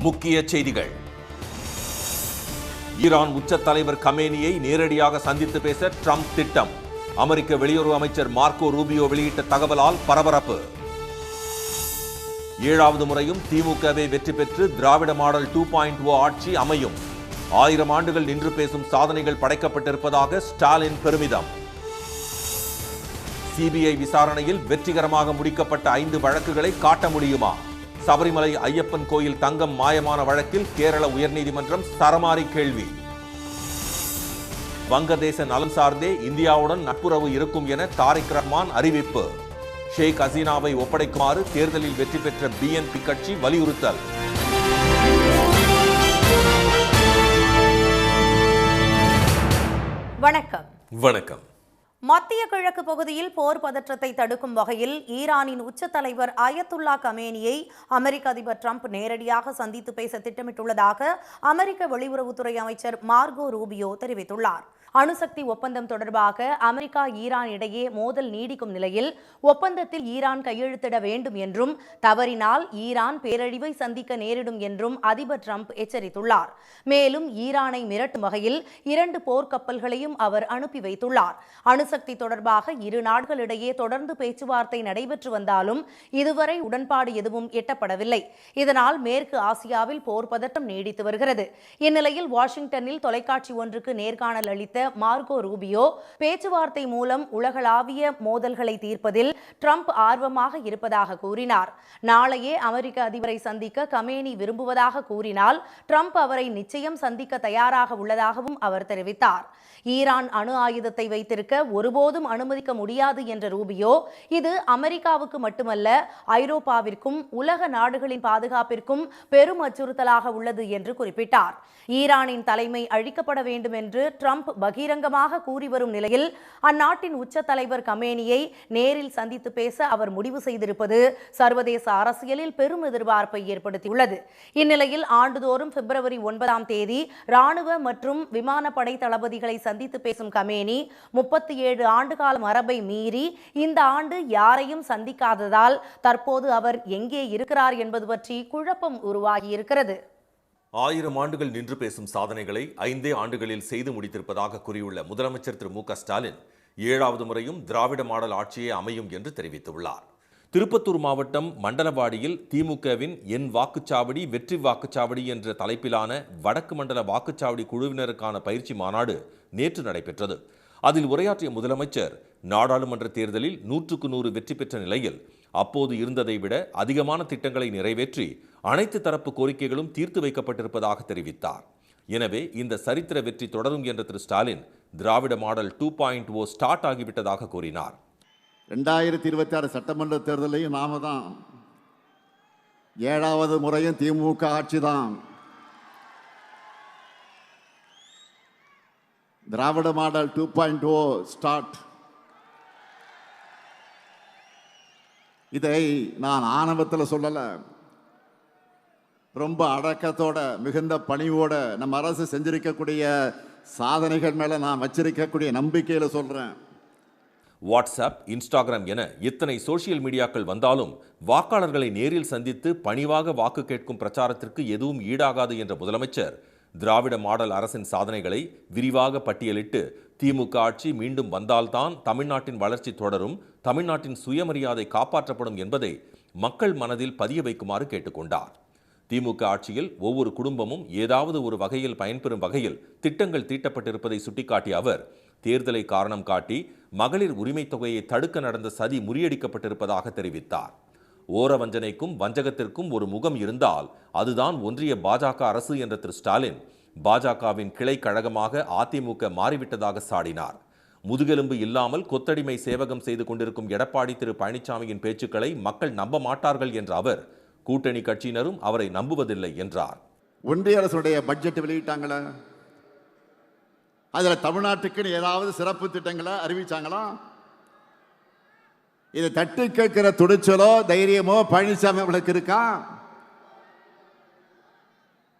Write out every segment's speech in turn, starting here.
முக்கிய செய்திகள். ஈரான் உச்ச தலைவர் கமேனியை நேரடியாக சந்தித்து பேச ட்ரம்ப் திட்டம். அமெரிக்க வெளியுறவு அமைச்சர் மார்க்கோ ரூபியோ வெளியிட்ட தகவலால் பரபரப்பு. 7வது முறையும் திமுகவை வெற்றி பெற்று திராவிட மாடல் 2.0 ஆட்சி அமையும். 1000 ஆண்டுகள் நின்று பேசும் சாதனைகள் படைக்கப்பட்டிருப்பதாக ஸ்டாலின் பெருமிதம். சிபிஐ விசாரணையில் வெற்றிகரமாக முடிக்கப்பட்ட 5 வழக்குகளை காட்ட முடியுமா? சபரிமலை ஐயப்பன் கோயில் தங்கம் மாயமான வழக்கில் கேரள உயர்நீதிமன்றம் சரமாரி கேள்வி. வங்கதேச நலன் சார்ந்தே இந்தியாவுடன் நட்புறவு இருக்கும் என தாரிக் ரஹ்மான் அறிவிப்பு. ஷேக் ஹசீனாவை ஒப்படைக்குமாறு தேர்தலில் வெற்றி பெற்ற பிஎன்பி கட்சி வலியுறுத்தல். வணக்கம். வணக்கம். மத்திய கிழக்கு பகுதியில் போர் பதற்றத்தை தடுக்கும் வகையில் ஈரானின் உச்ச தலைவர் அயத்துல்லா கமேனியை அமெரிக்க அதிபர் ட்ரம்ப் நேரடியாக சந்தித்து பேச திட்டமிட்டுள்ளதாக அமெரிக்க வெளியுறவுத்துறை அமைச்சர் மார்கோ ரூபியோ தெரிவித்துள்ளார். அணுசக்தி ஒப்பந்தம் தொடர்பாக அமெரிக்கா ஈரான் இடையே மோதல் நீடிக்கும் நிலையில் ஒப்பந்தத்தில் ஈரான் கையெழுத்திட வேண்டும் என்றும் தவறினால் ஈரான் பேரழிவை சந்திக்க நேரிடும் என்றும் அதிபர் ட்ரம்ப் எச்சரித்துள்ளார். மேலும் ஈரானை மிரட்டும் வகையில் 2 போர்க்கப்பல்களையும் அவர் அனுப்பி வைத்துள்ளார். அணுசக்தி தொடர்பாக இரு நாடுகளிடையே தொடர்ந்து பேச்சுவார்த்தை நடைபெற்று வந்தாலும் இதுவரை உடன்பாடு எதுவும் எட்டப்படவில்லை. இதனால் மேற்கு ஆசியாவில் போர் பதட்டம் நீடித்து வருகிறது. இந்நிலையில் வாஷிங்டனில் தொலைக்காட்சி ஒன்றுக்கு நேர்காணல் அளித்த மார்கோ ரூபியோ பேச்சுவார்த்தை மூலம் உலகளாவிய மோதல்களை தீர்ப்பதில் ட்ரம்ப் ஆர்வமாக இருப்பதாக கூறினார். நாளையே அமெரிக்க அதிபரை சந்திக்க கமேனி விரும்புவதாக கூறினால் ட்ரம்ப் அவரை நிச்சயம் சந்திக்க தயாராக உள்ளதாகவும் அவர் தெரிவித்தார். ஈரான் அணு ஆயுதத்தை வைத்திருக்க ஒருபோதும் அனுமதிக்க முடியாது என்ற ரூபியோ, இது அமெரிக்காவுக்கு மட்டுமல்ல ஐரோப்பாவிற்கும் உலக நாடுகளின் பாதுகாப்பிற்கும் பெரும் அச்சுறுத்தலாக உள்ளது என்று குறிப்பிட்டார். ஈரானின் தலைமை அழிக்கப்பட வேண்டும் என்று ட்ரம்ப் பகிரங்கமாக கூறி வரும் நிலையில் அந்நாட்டின் உச்ச தலைவர் கமேனியை நேரில் சந்தித்து பேச அவர் முடிவு செய்திருப்பது சர்வதேச அரசியலில் பெரும் எதிர்பார்ப்பை ஏற்படுத்தியுள்ளது. இந்நிலையில் ஆண்டுதோறும் பிப்ரவரி 9ஆம் தேதி ராணுவ மற்றும் விமானப்படை தளபதிகளை சந்தித்து பேசும் கமேனி 37 ஆண்டுகால மரபை மீறி இந்த ஆண்டு யாரையும் சந்திக்காததால் தற்போது அவர் எங்கே இருக்கிறார் என்பது பற்றி குழப்பம் உருவாகியிருக்கிறது. 1000 ஆண்டுகள் நின்று பேசும் சாதனைகளை 5 ஆண்டுகளில் செய்து முடித்திருப்பதாக கூறியுள்ள முதலமைச்சர் திரு மு.க. ஸ்டாலின் 7வது முறையும் திராவிட மாடல் ஆட்சியே அமையும் என்று தெரிவித்துள்ளார். திருப்பத்தூர் மாவட்டம் மண்டலவாடியில் திமுகவின் என் வாக்குச்சாவடி வெற்றி வாக்குச்சாவடி என்ற தலைப்பிலான வடக்கு மண்டல வாக்குச்சாவடி குழுவினருக்கான பயிற்சி மாநாடு நேற்று நடைபெற்றது. அதில் உரையாற்றிய முதலமைச்சர் நாடாளுமன்ற தேர்தலில் 100க்கு 100 வெற்றி பெற்ற நிலையில் அப்போது இருந்ததை விட அதிகமான திட்டங்களை நிறைவேற்றி அனைத்து தரப்பு கோரிக்கைகளும் தீர்த்து வைக்கப்பட்டிருப்பதாக தெரிவித்தார். எனவே இந்த சரித்திர வெற்றி தொடரும் என்ற திரு ஸ்டாலின் திராவிட மாடல் 2.0 ஸ்டார்ட் ஆகிவிட்டதாக கூறினார். 2026 சட்டமன்ற தேர்தலையும் நாம தான், 7வது முறையும் திமுக ஆட்சி தான். திராவிட மாடல் 2.0 ஸ்டார்ட். இதை நான் ஆணவத்தில் சொல்லல, ரொம்ப அடக்கத்தோட மிகுந்த பணிவோட நம்ம அரசு செஞ்சிருக்கக்கூடிய சாதனைகள் மேல நான் வச்சிருக்கக்கூடிய நம்பிக்கையில சொல்றேன். வாட்ஸ்அப், இன்ஸ்டாகிராம் என இத்தனை சோசியல் மீடியாக்கள் வந்தாலும் வாக்காளர்களை நேரில் சந்தித்து பணிவாக வாக்கு கேட்கும் பிரச்சாரத்திற்கு எதுவும் ஈடாகாது என்ற முதலமைச்சர் திராவிட மாடல் அரசின் சாதனைகளை விரிவாக பட்டியலிட்டு திமுக ஆட்சி மீண்டும் வந்தால்தான் தமிழ்நாட்டின் வளர்ச்சி தொடரும், தமிழ்நாட்டின் சுயமரியாதை காப்பாற்றப்படும் என்பதை மக்கள் மனதில் பதிய வைக்குமாறு கேட்டுக்கொண்டார். திமுக ஆட்சியில் ஒவ்வொரு குடும்பமும் ஏதாவது ஒரு வகையில் பயன்பெறும் வகையில் திட்டங்கள் தீட்டப்பட்டிருப்பதை சுட்டிக்காட்டிய அவர் தேர்தலை காரணம் காட்டி மகளிர் உரிமை தொகையை தடுக்க நடந்த சதி முறியடிக்கப்பட்டிருப்பதாக தெரிவித்தார். ஓரவஞ்சனைக்கும் வஞ்சகத்திற்கும் ஒரு முகம் இருந்தால் அதுதான் ஒன்றிய பாஜக அரசு என்ற திரு ஸ்டாலின் பாஜகவின் கிளை கழகமாக அதிமுக மாறிவிட்டதாக சாடினார். முதுகெலும்பு இல்லாமல் கொத்தடிமை சேவகம் செய்து கொண்டிருக்கும் எடப்பாடி திரு பழனிசாமியின் பேச்சுக்களை மக்கள் நம்ப மாட்டார்கள் என்ற அவர் கூட்டணி கட்சியினரும் அவரை நம்புவதில்லை என்றார். ஒன்றிய அரசுடைய பட்ஜெட் வெளியிட்டாங்களா? அதுல தமிழ்நாட்டுக்கு ஏதாவது சிறப்பு திட்டங்களை அறிவிச்சாங்களா? இதை தட்டி கேட்கிற துணிச்சலோ தைரியமோ பழனிசாமி அவர்களுக்கு இருக்கா?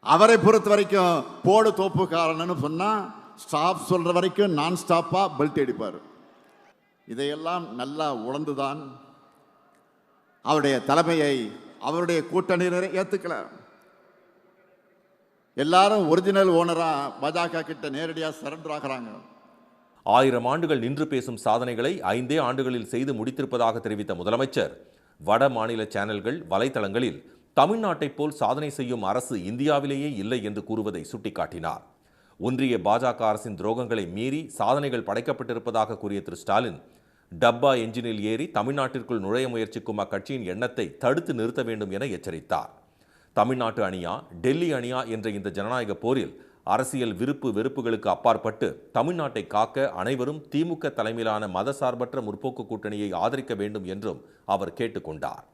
அவரை பொறுத்த வரைக்கும் போடு தோப்புக்காரன்னு சொன்னா ஸ்டாப் சொல்ற வரைக்கும் நான் ஸ்டாப்பா பெல்ட் அடிப்பார். இதையெல்லாம் நல்லா உணர்ந்துதான் அவருடைய தலைமையை அவருடைய கூட்டணியினரை ஏத்துக்கல. எல்லாரும் ஒரிஜினல் ஓனரா பாஜக கிட்ட நேரடியா சரண்டர் ஆகிறாங்க. 1000 ஆண்டுகள் நின்று பேசும் சாதனைகளை 5 ஆண்டுகளில் செய்து முடித்திருப்பதாக தெரிவித்த முதலமைச்சர், வட மாநில சேனல்கள் வலைத்தளங்களில் தமிழ்நாட்டைப் போல் சாதனை செய்யும் அரசு இந்தியாவிலேயே இல்லை என்று கூறுவதை சுட்டிக்காட்டினார். ஒன்றிய பாஜக அரசின் துரோகங்களை மீறி சாதனைகள் படைக்கப்பட்டிருப்பதாக கூறிய திரு ஸ்டாலின், டப்பா என்ஜினில் ஏறி தமிழ்நாட்டிற்குள் நுழைய முயற்சிக்கும் அக்கட்சியின் எண்ணத்தை தடுத்து நிறுத்த வேண்டும் என எச்சரித்தார். தமிழ்நாட்டு அணியா டெல்லி அணியா என்ற இந்த ஜனநாயக போரில் அரசியல் விருப்பு வெறுப்புகளுக்கு அப்பாற்பட்டு தமிழ்நாட்டை காக்க அனைவரும் திமுக தலைமையிலான மதசார்பற்ற முற்போக்கு கூட்டணியை ஆதரிக்க வேண்டும் என்றும் அவர் கேட்டுக்கொண்டார்.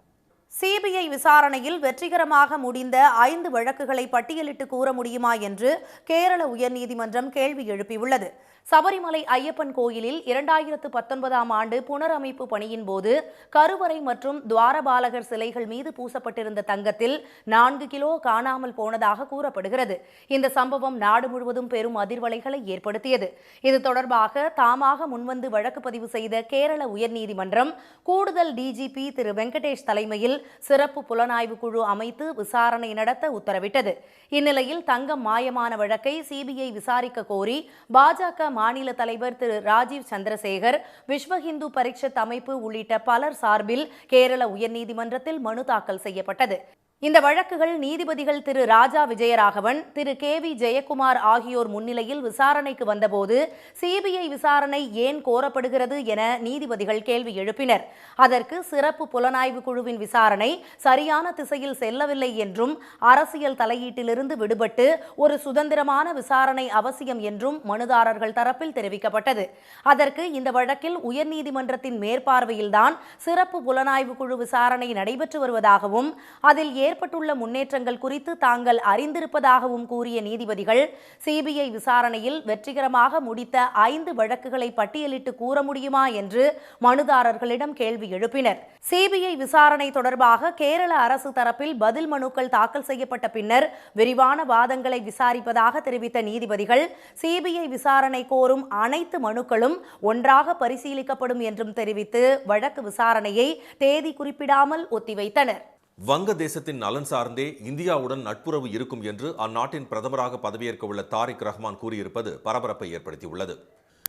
சிபிஐ விசாரணையில் வெற்றிகரமாக முடிந்த 5 வழக்குகளை பட்டியலிட்டு கூற முடியுமா என்று கேரள உயர்நீதிமன்றம் கேள்வி எழுப்பியுள்ளது. சபரிமலை ஐயப்பன் கோயிலில் 2019ஆம் ஆண்டு புனரமைப்பு பணியின் போது கருவறை மற்றும் துவாரபாலகர் சிலைகள் மீது பூசப்பட்டிருந்த தங்கத்தில் 4 கிலோ காணாமல் போனதாக கூறப்படுகிறது. இந்த சம்பவம் நாடு முழுவதும் பெரும் அதிர்வலைகளை ஏற்படுத்தியது. இது தொடர்பாக தாமாக முன்வந்து வழக்கு பதிவு செய்த கேரள உயர்நீதிமன்றம் கூடுதல் டிஜிபி திரு வெங்கடேஷ் தலைமையில் சிறப்பு புலனாய்வு குழு அமைத்து விசாரணை நடத்த உத்தரவிட்டது. இந்நிலையில் தங்கம் மாயமான வழக்கை சிபிஐ விசாரிக்க கோரி பாஜக மாநில தலைவர் திரு ராஜீவ் சந்திரசேகர், விஸ்வ இந்து பரிஷத் அமைப்பு உள்ளிட்ட பலர் சார்பில் கேரள உயர்நீதிமன்றத்தில் மனு தாக்கல் செய்யப்பட்டது. இந்த வழக்குகள் நீதிபதிகள் திரு ராஜா விஜயராகவன், திரு கே.வி. ஜெயக்குமார் ஆகியோர் முன்னிலையில் விசாரணைக்கு வந்தபோது சிபிஐ விசாரணை ஏன் கோரப்படுகிறது என நீதிபதிகள் கேள்வி எழுப்பினர். அதற்கு சிறப்பு புலனாய்வு குழுவின் விசாரணை சரியான திசையில் செல்லவில்லை என்றும் அரசியல் தலையீட்டிலிருந்து விடுபட்டு ஒரு சுதந்திரமான விசாரணை அவசியம் என்றும் மனுதாரர்கள் தரப்பில் தெரிவிக்கப்பட்டது. அதற்கு இந்த வழக்கில் உயர்நீதிமன்றத்தின் மேற்பார்வையில்தான் சிறப்பு புலனாய்வு குழு விசாரணை நடைபெற்று வருவதாகவும் அதில் ஏற்பட்டுள்ள முன்னேற்றங்கள் குறித்து தாங்கள் அறிந்திருப்பதாகவும் கூறிய நீதிபதிகள், சிபிஐ விசாரணையில் வெற்றிகரமாக முடித்த 5 வழக்குகளை பட்டியலிட்டு கூற முடியுமா என்று மனுதாரர்களிடம் கேள்வி எழுப்பினர். சிபிஐ விசாரணை தொடர்பாக கேரள அரசு தரப்பில் பதில் மனுக்கள் தாக்கல் செய்யப்பட்ட பின்னர் விரிவான வாதங்களை விசாரிப்பதாக தெரிவித்த நீதிபதிகள், சிபிஐ விசாரணை கோரும் அனைத்து மனுக்களும் ஒன்றாக பரிசீலிக்கப்படும் என்றும் தெரிவித்து வழக்கு விசாரணையை தேதி குறிப்பிடாமல் ஒத்திவைத்தனர். வங்கதேசத்தின் நலன் சார்ந்தே இந்தியாவுடன் நட்புறவு இருக்கும் என்று அந்நாட்டின் பிரதமராக பதவியேற்க உள்ள தாரிக் ரஹ்மான் கூறியிருப்பது பரபரப்பை ஏற்படுத்தியுள்ளது.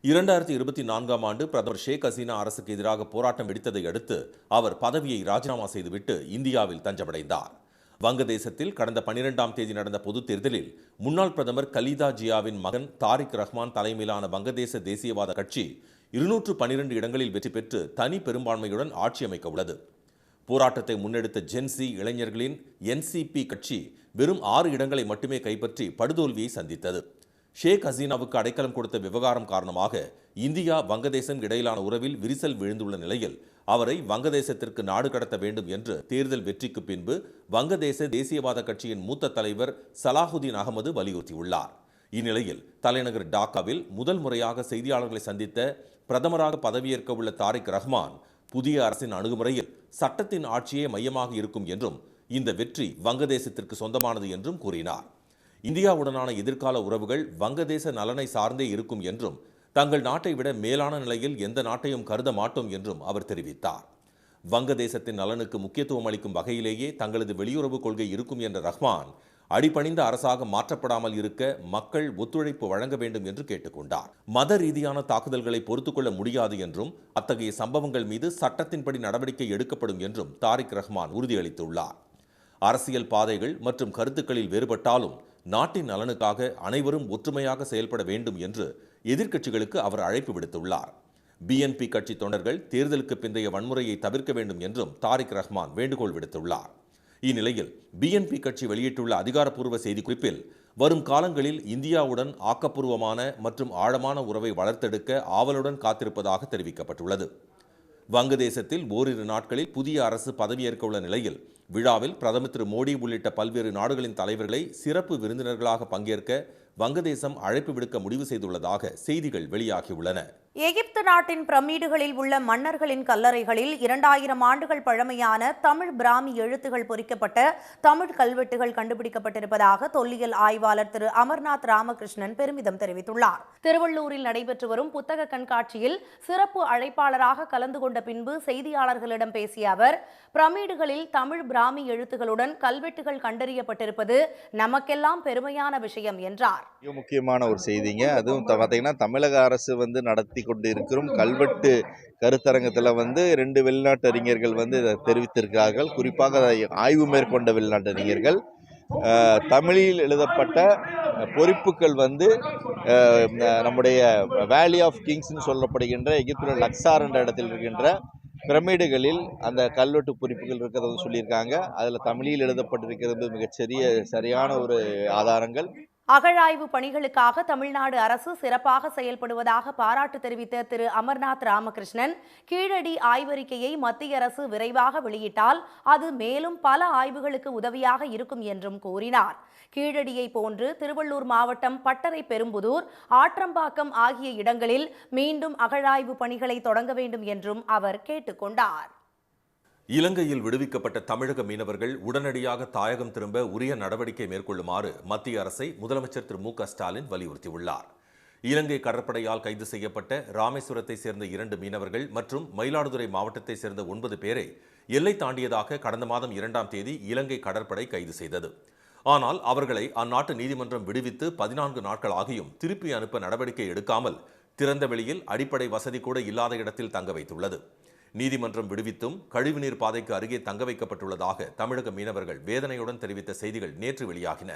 2024ஆம் ஆண்டு பிரதமர் ஷேக் ஹசீனா அரசுக்கு எதிராக போராட்டம் வெடித்ததை அடுத்து அவர் பதவியை ராஜினாமா செய்துவிட்டு இந்தியாவில் தஞ்சமடைந்தார். வங்கதேசத்தில் கடந்த 12ஆம் தேதி நடந்த பொதுத் தேர்தலில் முன்னாள் பிரதமர் கலீதா ஜியாவின் மகன் தாரிக் ரஹ்மான் தலைமையிலான வங்கதேச தேசியவாத கட்சி 212 இடங்களில் வெற்றி பெற்று தனி பெரும்பான்மையுடன் ஆட்சி அமைக்க உள்ளது. போராட்டத்தை முன்னெடுத்த ஜென்சி இளைஞர்களின் என்சிபி கட்சி வெறும் 6 இடங்களை மட்டுமே கைப்பற்றி படுதோல்வியை சந்தித்தது. ஷேக் ஹசீனாவுக்கு அடைக்கலம் கொடுத்த விவகாரம் காரணமாக இந்தியா வங்கதேசம் இடையிலான உறவில் விரிசல் விழுந்துள்ள நிலையில் அவரை வங்கதேசத்திற்கு நாடு கடத்த வேண்டும் என்று தேர்தல் வெற்றிக்கு பின்பு வங்கதேச தேசியவாத கட்சியின் மூத்த தலைவர் சலாஹுதீன் அகமது வலியுறுத்தியுள்ளார். இந்நிலையில் தலைநகர் டாக்காவில் முதல் முறையாக செய்தியாளர்களை சந்தித்த பிரதமராக பதவியேற்க உள்ள தாரிக் ரஹ்மான், புதிய அரசின் அணுகுமுறையில் சட்டத்தின் ஆட்சியே மையமாக இருக்கும் என்றும் இந்த வெற்றி வங்கதேசத்திற்கு சொந்தமானது என்றும் கூறினார். இந்தியாவுடனான எதிர்கால உறவுகள் வங்கதேச நலனை சார்ந்தே இருக்கும் என்றும் தங்கள் நாட்டை விட மேலான நிலையில் எந்த நாட்டையும் கருத மாட்டோம் என்றும் அவர் தெரிவித்தார். வங்கதேசத்தின் நலனுக்கு முக்கியத்துவம் அளிக்கும் வகையிலேயே தங்களது வெளியுறவு கொள்கை இருக்கும் என்ற ரஹ்மான், அடிபணிந்த அரசாக மாற்றப்படாமல் இருக்க மக்கள் ஒத்துழைப்பு வழங்க வேண்டும் என்று கேட்டுக்கொண்டார். மத ரீதியான தாக்குதல்களை பொறுத்துக்கொள்ள முடியாது என்றும் அத்தகைய சம்பவங்கள் மீது சட்டத்தின்படி நடவடிக்கை எடுக்கப்படும் என்றும் தாரிக் ரஹ்மான் உறுதியளித்துள்ளார். அரசியல் பாதைகள் மற்றும் கருத்துக்களில் வேறுபட்டாலும் நாட்டின் நலனுக்காக அனைவரும் ஒற்றுமையாக செயல்பட வேண்டும் என்று எதிர்க்கட்சிகளுக்கு அவர் அழைப்பு விடுத்துள்ளார். பிஎன்பி கட்சி தொண்டர்கள் தேர்தலுக்கு பிந்தைய வன்முறையை தவிர்க்க வேண்டும் என்றும் தாரிக் ரஹ்மான் வேண்டுகோள் விடுத்துள்ளார். இந்நிலையில் பிஎன்பி கட்சி வெளியிட்டுள்ள அதிகாரப்பூர்வ செய்திக்குறிப்பில், வரும் காலங்களில் இந்தியாவுடன் ஆக்கப்பூர்வமான மற்றும் ஆழமான உறவை வளர்த்தெடுக்க ஆவலுடன் காத்திருப்பதாக தெரிவிக்கப்பட்டுள்ளது. வங்கதேசத்தில் ஓரிரு நாட்களில் புதிய அரசு பதவியேற்க உள்ள நிலையில் விழாவில் பிரதமர் திரு மோடி உள்ளிட்ட பல்வேறு நாடுகளின் தலைவர்களை சிறப்பு விருந்தினர்களாக பங்கேற்க வங்கதேசம் அழைப்பு விடுக்க முடிவு செய்துள்ளதாக செய்திகள் வெளியாகியுள்ளன. எகிப்து நாட்டின் பிரமிடுகளில் உள்ள மன்னர்களின் கல்லறைகளில் 2000 ஆண்டுகள் பழமையான தமிழ் பிராமி எழுத்துகள் பொறிக்கப்பட்ட தமிழ் கல்வெட்டுகள் கண்டுபிடிக்கப்பட்டிருப்பதாக தொல்லியல் ஆய்வாளர் திரு அமர்நாத் ராமகிருஷ்ணன் பெருமிதம் தெரிவித்துள்ளார். திருவள்ளூரில் நடைபெற்று வரும் புத்தக கண்காட்சியில் சிறப்பு அழைப்பாளராக கலந்து கொண்ட பின்பு செய்தியாளர்களிடம் பேசிய அவர், பிரமிடுகளில் தமிழ் பிராமி எழுத்துகளுடன் கல்வெட்டுகள் கண்டறியப்பட்டிருப்பது நமக்கெல்லாம் பெருமையான விஷயம் என்றார். மிக முக்கியமான ஒரு செய்திங்க. அதுவும் பார்த்தீங்கன்னா தமிழக அரசு நடத்தி கொண்டு இருக்கிறோம் கல்வெட்டு கருத்தரங்கத்தில் 2 வெளிநாட்டு அறிஞர்கள் இதை தெரிவித்திருக்கிறார்கள். குறிப்பாக ஆய்வு மேற்கொண்ட வெளிநாட்டு அறிஞர்கள் தமிழில் எழுதப்பட்ட பொறிப்புகள் நம்முடைய வேலி ஆஃப் கிங்ஸ்னு சொல்லப்படுகின்ற எகிப்துல லக்சார் என்ற இடத்தில் இருக்கின்ற பிரமிடுகளில் அந்த கல்வெட்டு பொறிப்புகள் இருக்கிறது சொல்லியிருக்காங்க. அதில் தமிழில் எழுதப்பட்டிருக்கிறது சரியான ஒரு ஆதாரங்கள். அகழாய்வு பணிகளுக்காக தமிழ்நாடு அரசு சிறப்பாக செயல்படுவதாக பாராட்டு தெரிவித்த திரு அமர்நாத் ராமகிருஷ்ணன், கீழடி ஆய்வறிக்கையை மத்திய அரசு விரைவாக வெளியிட்டால் அது மேலும் பல ஆய்வுகளுக்கு உதவியாக இருக்கும் என்றும் கூறினார். கீழடியை போன்று திருவள்ளூர் மாவட்டம் பட்டறை பெரும்புதூர், ஆற்றம்பாக்கம் ஆகிய இடங்களில் மீண்டும் அகழாய்வு பணிகளை தொடங்க வேண்டும் என்றும் அவர் கேட்டுக்கொண்டார். இலங்கையில் விடுவிக்கப்பட்ட தமிழக மீனவர்கள் உடனடியாக தாயகம் திரும்ப உரிய நடவடிக்கை மேற்கொள்ளுமாறு மத்திய அரசை முதலமைச்சர் திரு மு.க. ஸ்டாலின் வலியுறுத்தியுள்ளார். இலங்கை கடற்படையால் கைது செய்யப்பட்ட ராமேஸ்வரத்தை சேர்ந்த 2 மீனவர்கள் மற்றும் மயிலாடுதுறை மாவட்டத்தை சேர்ந்த 9 பேரை எல்லை தாண்டியதாக கடந்த மாதம் 2ஆம் தேதி இலங்கை கடற்படை கைது செய்தது. ஆனால் அவர்களை அந்நாட்டு நீதிமன்றம் விடுவித்து 14 நாட்கள் ஆகியும் திருப்பி அனுப்ப நடவடிக்கை எடுக்காமல் திறந்த வெளியில் அடிப்படை வசதி கூட இல்லாத இடத்தில் தங்க வைத்துள்ளது. நீதிமன்றம் விடுவித்தும் கழிவுநீர் பாதைக்கு அருகே தங்க வைக்கப்பட்டுள்ளதாக தமிழக மீனவர்கள் வேதனையுடன் தெரிவித்த செய்திகள் நேற்று வெளியாகின.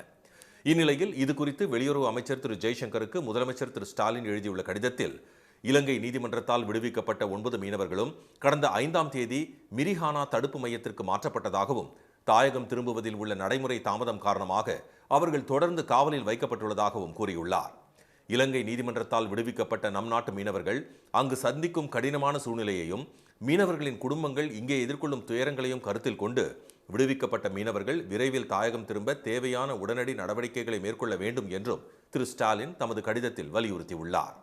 இந்நிலையில் இதுகுறித்து வெளியுறவு அமைச்சர் திரு ஜெய்சங்கருக்கு முதலமைச்சர் திரு ஸ்டாலின் எழுதியுள்ள கடிதத்தில், இலங்கை நீதிமன்றத்தால் விடுவிக்கப்பட்ட 9 மீனவர்களும் கடந்த 5ஆம் தேதி மிரிஹானா தடுப்பு மையத்திற்கு மாற்றப்பட்டதாகவும், தாயகம் திரும்புவதில் உள்ள நடைமுறை தாமதம் காரணமாக அவர்கள் தொடர்ந்து காவலில் வைக்கப்பட்டுள்ளதாகவும் கூறியுள்ளார். இலங்கை நீதிமன்றத்தால் விடுவிக்கப்பட்ட நம் நாட்டு மீனவர்கள் அங்கு சந்திக்கும் கடினமான சூழ்நிலையையும் மீனவர்களின் குடும்பங்கள் இங்கே எதிர்கொள்ளும் துயரங்களையும் கருத்தில் கொண்டு விடுவிக்கப்பட்ட மீனவர்கள் விரைவில் தாயகம் திரும்ப தேவையான உடனடி நடவடிக்கைகளை மேற்கொள்ள வேண்டும் என்றும் திரு ஸ்டாலின் தமது கடிதத்தில் வலியுறுத்தியுள்ளார்.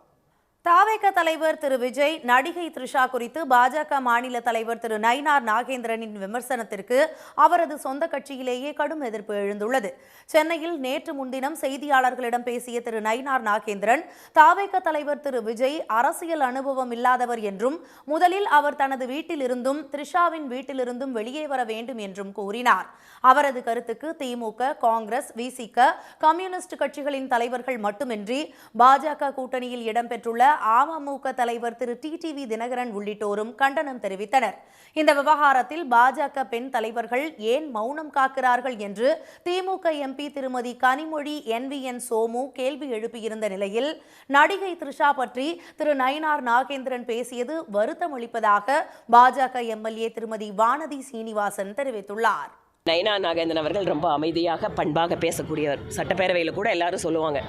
தாவேக தலைவர் திரு விஜய், நடிகை த்ரிஷா குறித்து பாஜக மாநில தலைவர் திரு நயினார் நாகேந்திரனின் விமர்சனத்திற்கு அவரது சொந்த கட்சியிலேயே கடும் எதிர்ப்பு எழுந்துள்ளது. சென்னையில் நேற்று முன்தினம் செய்தியாளர்களிடம் பேசிய திரு நயினார் நாகேந்திரன், தாவேக தலைவர் திரு விஜய் அரசியல் அனுபவம் இல்லாதவர் என்றும், முதலில் அவர் தனது வீட்டிலிருந்தும் த்ரிஷாவின் வீட்டிலிருந்தும் வெளியே வர வேண்டும் என்றும் கூறினார். அவரது கருத்துக்கு திமுக, காங்கிரஸ், விசிக, கம்யூனிஸ்ட் கட்சிகளின் தலைவர்கள் மட்டுமின்றி பாஜக கூட்டணியில் இடம்பெற்றுள்ள அமமுக தலைவர் திரு டிடிவி தினகரன் உள்ளிட்டோரும் கண்டனம் தெரிவித்தனர். இந்த விவகாரத்தில் பாஜக பெண் தலைவர்கள் ஏன் மௌனம் காக்கிறார்கள் என்று திமுக எம்பி திருமதி கனிமொழி NVN சோமு கேள்வி எழுப்பியிருந்த நிலையில், நடிகை த்ரிஷா பற்றி திரு நயினார் நாகேந்திரன் பேசியது வருத்தமளிப்பதாக பாஜக எம்எல்ஏ திருமதி வானதி சீனிவாசன் தெரிவித்துள்ளார். நயினார் நாகேந்திரன் அவர்கள் ரொம்ப அமைதியாக பண்பாக பேசக்கூடியவர். சட்டப்பேரவையில் கூட எல்லாரும் சொல்லுவாங்க,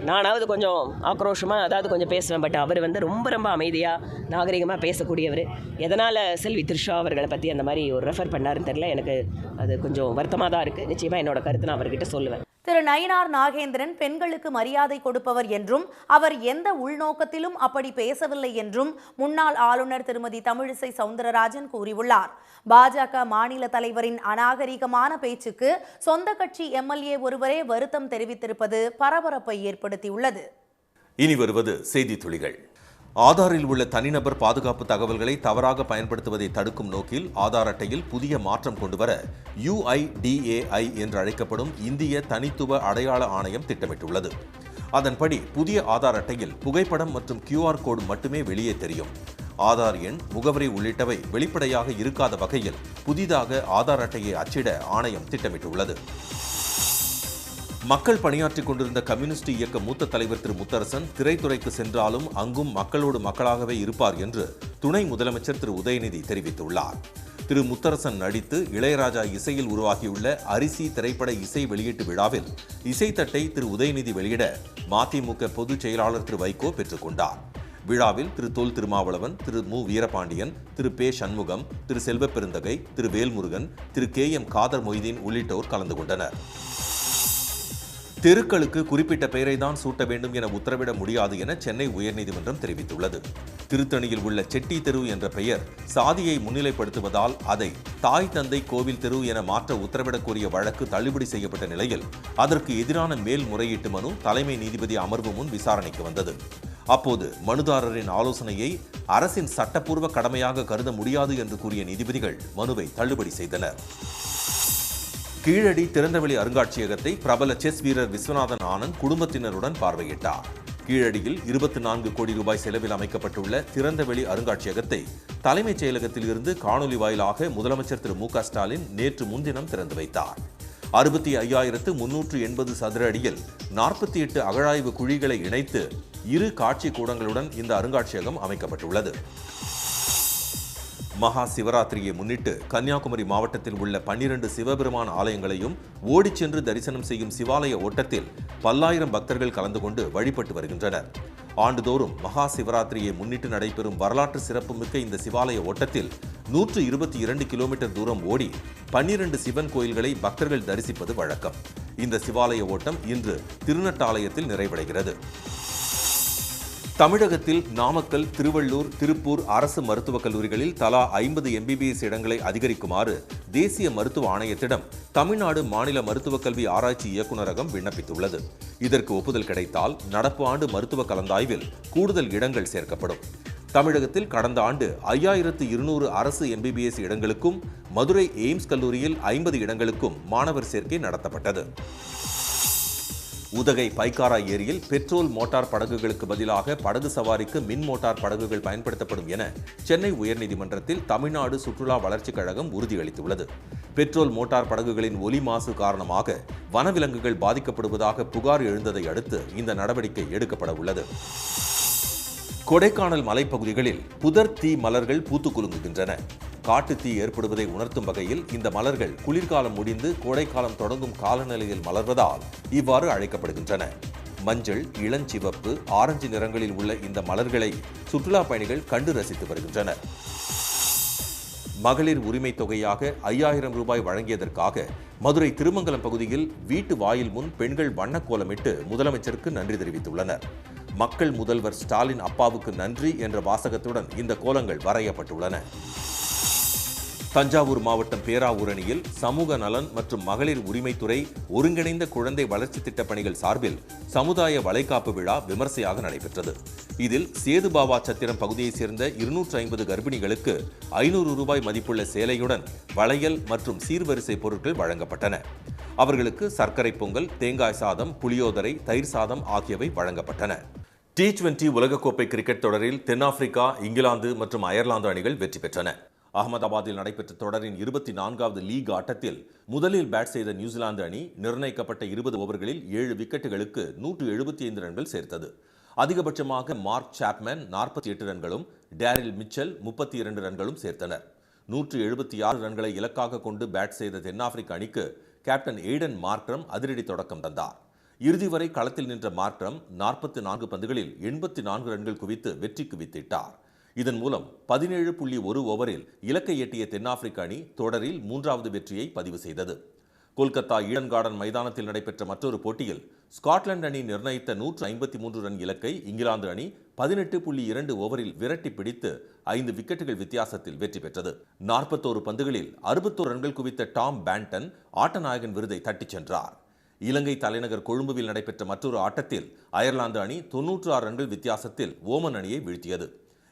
நானாவது கொஞ்சம் ஆக்ரோஷமாக கொஞ்சம் பேசுவேன், பட் அவர் ரொம்ப ரொம்ப அமைதியாக நாகரிகமாக பேசக்கூடியவர். எதனால் செல்வி த்ரிஷா அவர்களை பற்றி அந்த மாதிரி ஒரு ரெஃபர் பண்ணாருன்னு தெரியல. எனக்கு அது கொஞ்சம் வருத்தமாக தான் இருக்குது. நிச்சயமாக என்னோட கருத்தை நான் அவர்கிட்ட சொல்லுவேன். திரு நயினார் நாகேந்திரன் பெண்களுக்கு மரியாதை கொடுப்பவர் என்றும், அவர் எந்த உள்நோக்கத்திலும் அப்படி பேசவில்லை என்றும் முன்னாள் ஆளுநர் திருமதி தமிழிசை சவுந்தரராஜன் கூறியுள்ளார். பாஜக மாநில தலைவரின் அநாகரிகமான பேச்சுக்கு சொந்த கட்சி எம்எல்ஏ ஒருவரே வருத்தம் தெரிவித்திருப்பது பரபரப்பை ஏற்படுத்தியுள்ளது. இனி வருவது செய்தி துளிகள். ஆதாரில் உள்ள தனிநபர் பாதுகாப்பு தகவல்களை தவறாக பயன்படுத்துவதை தடுக்கும் நோக்கில் ஆதார் அட்டையில் புதிய மாற்றம் கொண்டுவர UIDAI என்று அழைக்கப்படும் இந்திய தனித்துவ அடையாள ஆணையம் திட்டமிட்டுள்ளது. அதன்படி புதிய ஆதார் அட்டையில் புகைப்படம் மற்றும் QR கோடு மட்டுமே வெளியே தெரியும். ஆதார் எண், முகவரி உள்ளிட்டவை வெளிப்படையாக இருக்காத வகையில் புதிதாக ஆதார் அட்டையை அச்சிட ஆணையம் திட்டமிட்டுள்ளது. மக்கள் பணியாற்றிக் கொண்டிருந்த கம்யூனிஸ்ட் இயக்க மூத்த தலைவர் திரு முத்தரசன் திரைத்துறைக்கு சென்றாலும் அங்கும் மக்களோடு மக்களாகவே இருப்பார் என்று துணை முதலமைச்சர் திரு உதயநிதி தெரிவித்துள்ளார். திரு முத்தரசன் நடித்து இளையராஜா இசையில் உருவாகியுள்ள அரிசி திரைப்பட இசை வெளியீட்டு விழாவில் இசைத்தட்டை திரு உதயநிதி வெளியிட மதிமுக பொதுச் செயலாளர் திரு வைகோ பெற்றுக்கொண்டார். விழாவில் திரு தொல் திருமாவளவன், திரு மு வீரபாண்டியன், திரு பே சண்முகம், திரு செல்வப்பெருந்தகை, திரு வேல்முருகன், திரு KM காதர் மொய்தீன் உள்ளிட்டோர் கலந்து கொண்டனர். தெருக்களுக்கு குறிப்பிட்ட பெயரை தான் சூட்ட வேண்டும் என உத்தரவிட முடியாது என சென்னை உயர்நீதிமன்றம் தெரிவித்துள்ளது. திருத்தணியில் உள்ள செட்டி தெரு என்ற பெயர் சாதியை முன்னிலைப்படுத்துவதால் அதை தாய் தந்தை கோவில் தெரு என மாற்ற உத்தரவிடக் கோரிய வழக்கு தள்ளுபடி செய்யப்பட்ட நிலையில் அதற்கு எதிரான மேல்முறையீட்டு மனு தலைமை நீதிபதி அமர்வு முன் விசாரணைக்கு வந்தது. அப்போது மனுதாரரின் ஆலோசனையை அரசின் சட்டப்பூர்வ கடமையாக கருத முடியாது என்று கூறிய நீதிபதிகள் மனுவை தள்ளுபடி செய்தனர். கீழடி திறந்தவெளி அருங்காட்சியகத்தை பிரபல செஸ் வீரர் விஸ்வநாதன் ஆனந்த் குடும்பத்தினருடன் பார்வையிட்டார். கீழடியில் 24 கோடி ரூபாய் செலவில் அமைக்கப்பட்டுள்ள திறந்தவெளி அருங்காட்சியகத்தை தலைமைச் செயலகத்தில் இருந்து காணொலி வாயிலாக முதலமைச்சர் திரு மு க ஸ்டாலின் நேற்று முன்தினம் திறந்து வைத்தார். 65,380 சதுர அடியில் 48 அகழாய்வு குழிகளை இணைத்து 2 காட்சி கூடங்களுடன் இந்த அருங்காட்சியகம் அமைக்கப்பட்டுள்ளது. மகா சிவராத்திரியை முன்னிட்டு கன்னியாகுமரி மாவட்டத்தில் உள்ள 12 சிவபெருமான் ஆலயங்களையும் ஓடிச் சென்று தரிசனம் செய்யும் சிவாலய ஓட்டத்தில் பல்லாயிரம் பக்தர்கள் கலந்து கொண்டு வழிபட்டு வருகின்றனர். ஆண்டுதோறும் மகா சிவராத்திரியை முன்னிட்டு நடைபெறும் வரலாற்று சிறப்புமிக்க இந்த சிவாலய ஓட்டத்தில் 122 கிலோமீட்டர் தூரம் ஓடி 12 சிவன் கோயில்களை பக்தர்கள் தரிசிப்பது வழக்கம். இந்த சிவாலய ஓட்டம் இன்று திருநட்டாலயத்தில் நிறைவடைகிறது. தமிழகத்தில் நாமக்கல், திருவள்ளூர், திருப்பூர் அரசு மருத்துவக் கல்லூரிகளில் தலா 50 MBBS இடங்களை அதிகரிக்குமாறு தேசிய மருத்துவ ஆணையத்திடம் தமிழ்நாடு மாநில மருத்துவக் கல்வி ஆராய்ச்சி இயக்குநரகம் விண்ணப்பித்துள்ளது. இதற்கு ஒப்புதல் கிடைத்தால் நடப்பு ஆண்டு மருத்துவ கலந்தாய்வில் கூடுதல் இடங்கள் சேர்க்கப்படும். தமிழகத்தில் கடந்த ஆண்டு 5200 அரசு MBBS இடங்களுக்கும் மதுரை எய்ம்ஸ் கல்லூரியில் 50 இடங்களுக்கும் மாணவர் சேர்க்கை நடத்தப்பட்டது. உதகை பைக்காரா ஏரியில் பெட்ரோல் மோட்டார் படகுகளுக்கு பதிலாக படகு சவாரிக்கு மின் மோட்டார் படகுகள் பயன்படுத்தப்படும் என சென்னை உயர்நீதிமன்றத்தில் தமிழ்நாடு சுற்றுலா வளர்ச்சிக் கழகம் உறுதியளித்துள்ளது. பெட்ரோல் மோட்டார் படகுகளின் ஒலி மாசு காரணமாக வனவிலங்குகள் பாதிக்கப்படுவதாக புகார் எழுந்ததை அடுத்து இந்த நடவடிக்கை எடுக்கப்பட உள்ளது. கொடைக்கானல் மலைப்பகுதிகளில் புதர் தீ மலர்கள் பூத்து குலுங்குகின்றன. காட்டு தீ ஏற்படுவதை உணர்த்தும் வகையில் இந்த மலர்கள் குளிர்காலம் முடிந்து கோடைக்காலம் தொடங்கும் காலநிலையில் மலர்வதால் இவ்வாறு அழைக்கப்படுகின்றன. மஞ்சள், இளஞ்சிவப்பு, ஆரஞ்சு நிறங்களில் உள்ள இந்த மலர்களை சுற்றுலா பயணிகள் கண்டு ரசித்து வருகின்றனர். மகளிர் உரிமை தொகையாக 5000 ரூபாய் வழங்கியதற்காக மதுரை திருமங்கலம் பகுதியில் வீட்டு வாயில் முன் பெண்கள் வண்ணக்கோலமிட்டு முதலமைச்சருக்கு நன்றி தெரிவித்துள்ளனர். மக்கள் முதல்வர் ஸ்டாலின் அப்பாவுக்கு நன்றி என்ற வாசகத்துடன் இந்த கோலங்கள் வரையப்பட்டுள்ளன. தஞ்சாவூர் மாவட்டம் பேராவூரணியில் சமூக நலன் மற்றும் மகளிர் உரிமைத்துறை ஒருங்கிணைந்த குழந்தை வளர்ச்சி திட்டப் பணிகள் சார்பில் சமுதாய வளைகாப்பு விழா விமர்சையாக நடைபெற்றது. இதில் சேதுபாவா சத்திரம் பகுதியைச் சேர்ந்த 250 கர்ப்பிணிகளுக்கு 500 ரூபாய் மதிப்புள்ள சேலையுடன் வளையல் மற்றும் சீர்வரிசை பொருட்கள் வழங்கப்பட்டன. அவர்களுக்கு சர்க்கரை பொங்கல், தேங்காய் சாதம், புளியோதரை, தயிர் சாதம் ஆகியவை வழங்கப்பட்டன. T20 உலகக்கோப்பை கிரிக்கெட் தொடரில் தென்னாப்பிரிக்கா, இங்கிலாந்து மற்றும் அயர்லாந்து அணிகள் வெற்றி பெற்றன. அகமதாபாத்தில் நடைபெற்ற தொடரின் 24வது லீக் ஆட்டத்தில் முதலில் பேட் செய்த நியூசிலாந்து அணி நிர்ணயிக்கப்பட்ட 20 ஓவர்களில் 7 விக்கெட்டுகளுக்கு 175 ரன்கள் சேர்த்தது. அதிகபட்சமாக மார்க் சாப்மேன் 48 ரன்களும் டேரில் மிச்சல் 32 ரன்களும் சேர்த்தனர். 176 ரன்களை இலக்காக கொண்டு பேட் செய்த தென்னாப்பிரிக்க அணிக்கு கேப்டன் எய்டன் மார்க்ரம் அதிரடி தொடக்கம் தந்தார். இறுதி வரை களத்தில் நின்ற மார்க்ரம் 44 பந்துகளில் 84 ரன்கள் குவித்து வெற்றிக்கு வித்திட்டார். இதன் மூலம் 17.1 ஓவரில் இலக்கை எட்டிய தென்னாப்பிரிக்க அணி தொடரில் 3வது வெற்றியை பதிவு செய்தது. கொல்கத்தா ஈடன் கார்டன் மைதானத்தில் நடைபெற்ற மற்றொரு போட்டியில் ஸ்காட்லாந்து அணி நிர்ணயித்த 153 ரன் இலக்கை இங்கிலாந்து அணி 18.2 ஓவரில் விரட்டி பிடித்து 5 விக்கெட்டுகள் வித்தியாசத்தில் வெற்றி பெற்றது. 41 பந்துகளில் 61 ரன்கள் குவித்த டாம் பேண்டன் ஆட்டநாயகன் விருதை தட்டிச் சென்றார். இலங்கை தலைநகர் கொழும்புவில் நடைபெற்ற மற்றொரு ஆட்டத்தில் அயர்லாந்து அணி 96 ரன்கள் வித்தியாசத்தில் ஓமன் அணியை வீழ்த்தியது.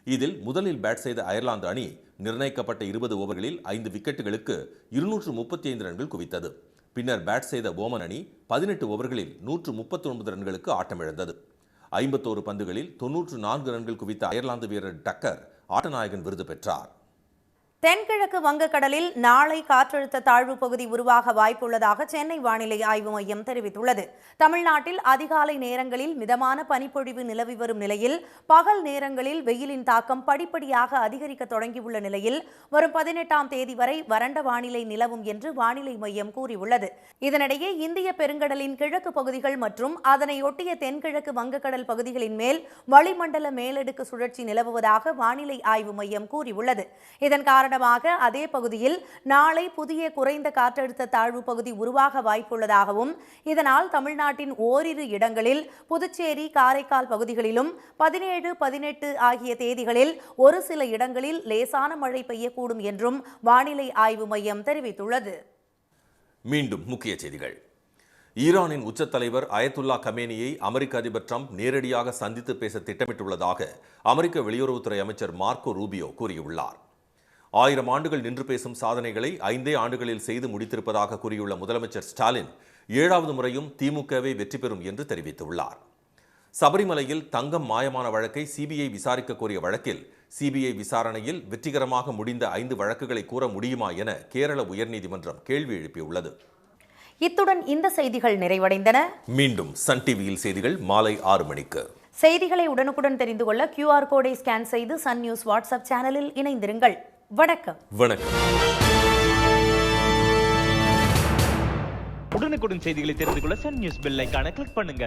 இதில் முதலில் பேட் செய்த அயர்லாந்து அணி நிர்ணயிக்கப்பட்ட 20 ஓவர்களில் 5 விக்கெட்டுகளுக்கு 235 ரன்கள் குவித்தது. பின்னர் பேட் செய்த ஓமன் அணி 18 ஓவர்களில் 139 ரன்களுக்கு ஆட்டமிழந்தது. 51 பந்துகளில் 94 ரன்கள் குவித்த அயர்லாந்து வீரர் டக்கர் ஆட்டநாயகன் விருது பெற்றார். தென்கிழக்கு வங்கக்கடலில் நாளை காற்றழுத்த தாழ்வு பகுதி உருவாக வாய்ப்புள்ளதாக சென்னை வானிலை ஆய்வு மையம் தெரிவித்துள்ளது. தமிழ்நாட்டில் அதிகாலை நேரங்களில் மிதமான பனிப்பொழிவு நிலவி வரும் நிலையில் பகல் நேரங்களில் வெயிலின் தாக்கம் படிப்படியாக அதிகரிக்க தொடங்கியுள்ள நிலையில் வரும் 18ஆம் தேதி வரை வறண்ட வானிலை நிலவும் என்று வானிலை மையம் கூறியுள்ளது. இதனிடையே இந்திய பெருங்கடலின் கிழக்கு பகுதிகள் மற்றும் அதனை ஒட்டிய தென்கிழக்கு வங்கக்கடல் பகுதிகளின் மேல் வளிமண்டல மேலடுக்கு சுழற்சி நிலவுவதாக வானிலை ஆய்வு மையம் கூறியுள்ளது. இதன் காரணமாக காரணமாக அதே பகுதியில் நாளை புதிய குறைந்த காற்றழுத்த தாழ்வு பகுதி உருவாக வாய்ப்புள்ளதாகவும் இதனால் தமிழ்நாட்டின் ஓரிரு இடங்களில் புதுச்சேரி காரைக்கால் பகுதிகளிலும் 17, 18 ஆகிய தேதிகளில் ஒரு சில இடங்களில் லேசான மழை பெய்யக்கூடும் என்றும் வானிலை ஆய்வு மையம் தெரிவித்துள்ளது. மீண்டும் முக்கிய செய்திகள். ஈரானின் உச்ச தலைவர் அயத்துல்லா கமேனியை அமெரிக்க அதிபர் ட்ரம்ப் நேரடியாக சந்தித்து பேச திட்டமிட்டுள்ளதாக அமெரிக்க வெளியுறவுத்துறை அமைச்சர் மார்க்கோ ரூபியோ கூறியுள்ளார். 1000 ஆண்டுகள் நின்று பேசும் சாதனைகளை 5 ஆண்டுகளில் செய்து முடித்திருப்பதாக கூறியுள்ள முதலமைச்சர் ஸ்டாலின் 7வது முறையும் திமுகவே வெற்றி பெறும் என்று தெரிவித்துள்ளார். சபரிமலையில் தங்கம் மாயமான வழக்கை சிபிஐ விசாரிக்க கோரிய வழக்கில் சிபிஐ விசாரணையில் வெற்றிகரமாக முடிந்த 5 வழக்குகளை கூற முடியுமா என கேரள உயர்நீதிமன்றம் கேள்வி எழுப்பியுள்ளது. இத்துடன் இந்த செய்திகள் நிறைவடைந்தன. மீண்டும் சன் டிவியில் செய்திகள் மாலை 6 மணிக்கு. செய்திகளை உடனுக்குடன் தெரிந்து கொள்ள QR கோடை ஸ்கேன் செய்து சன் நியூஸ் வாட்ஸ்அப் சேனலில் இணைந்திருங்கள். வணக்கம். வணக்கம். உடனுக்குடன் செய்திகளை தெரிந்து கொள்ள சன் நியூஸ் பெல் ஐகானை கிளிக் பண்ணுங்க.